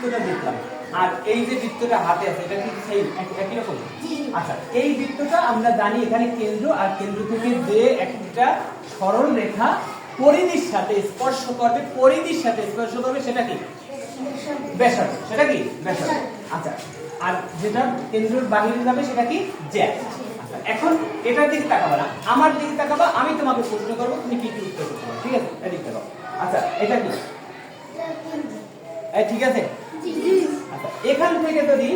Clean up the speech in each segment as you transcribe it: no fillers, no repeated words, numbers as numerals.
বৃত্তটা দেখলাম, আর এই যে বৃত্তটা হাতে আছে এটা কি সেই একই রকম? আচ্ছা, এই বৃত্তটা আমরা জানি এখানে কেন্দ্র, আর কেন্দ্র থেকে যে একটা সরল রেখা পরিধির সাথে স্পর্শ করবে, পরিধির সাথে স্পর্শ করবে সেটা কি? ব্যাসার্ধ। সেটা কি? ব্যাসার্ধ। আচ্ছা, আর যেটা কেন্দ্রের বাহিরে যাবে সেটা কি? জ্যা। আচ্ছা, এখন এটার দিকে তাকাবা না, আমার দিকে তাকাবা, আমি তোমাকে প্রশ্ন করব, তুমি কি কি উত্তর করতে পারো, ঠিক আছে? এদিকে তাকাও। আচ্ছা, এটা কি? এই ঠিক আছে? আচ্ছা, এখান থেকে যদি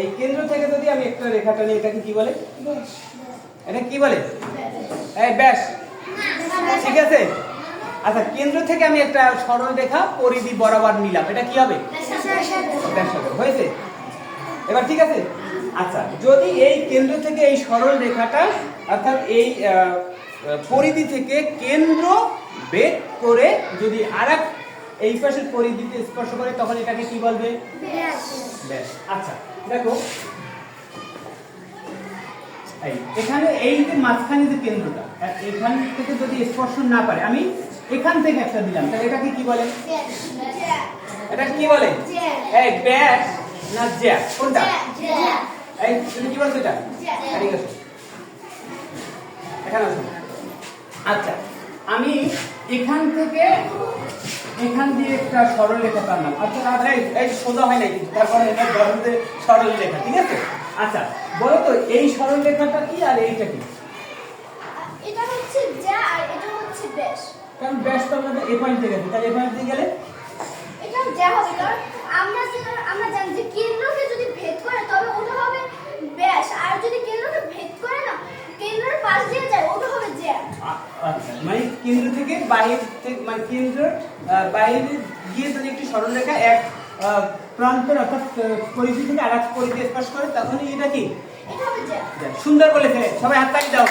এই কেন্দ্র থেকে যদি আমি একটা রেখা টানি, এটাকে কি বলে? এটা কি বলে? এই ব্যাস। ঠিক আছে? আচ্ছা, কেন্দ্র থেকে আমি একটা সরল রেখা পরিধি বরাবর নিলাম, এটা কি হবে? ব্যাসার্ধ। হয়েছে? এবার ঠিক আছে? আচ্ছা, যদি এই কেন্দ্র থেকে এই সরল রেখাটা অর্থাৎ এই পরিধি থেকে কেন্দ্র বেদ করে যদি আরেক এই পাশের পরিধিতে স্পর্শ করে তখন এটাকে কি বলবে? ব্যাস। আচ্ছা, দেখো এখানে এই যে মাঝখানে যে কেন্দ্রটা, এখান থেকে যদি স্পর্শ না পারে, আমি এখান থেকে একটা দিলাম, তাহলে এটাকে কি বলে? এটা কি বলে? এই ব্যাস না জ্যা? কোনটা? এই তুমি কি বলছো এটা? ঠিক আছে, এখানে আসো। আচ্ছা, আমি এখান থেকে এখান দিয়ে একটা সরল রেখা টানলাম। আচ্ছা, এই সোজা হয় নাই, তারপরে এটা ধরতে সরল রেখা, ঠিক আছে? আচ্ছা, বলো তো এই সরল রেখাটা কি আর এইটা কি? এটা হচ্ছে জ্যা আর এটা হচ্ছে ব্যাস। কারণ ব্যাস তো আমাদের এই পয়েন্ট থেকে আছে, তাহলে এই পয়েন্ট দিয়ে গেলে এটা জ্যা হবে, কারণ আমরা জানি যে কেন্দ্রকে যদি ভেদ করে তবে ওটা হবে ব্যাস, আর যদি কেন্দ্রকে ভেদ করে না, কেন্দ্রের পাশ দিয়ে যায়, ওটা হবে জ্যা। আচ্ছা, মানে কেন্দ্র থেকে বাইরে থেকে, মানে কেন্দ্রের বাইরে গিয়ে যদি একটি সরল রেখা এক প্রান্তের অর্থাৎ পরিধি থেকে আরেক পরিধি স্পর্শ করে তখনই এটা কি? এটা হবে জ্যা। সুন্দর বলেছে, সবাই হাত তালি দাও।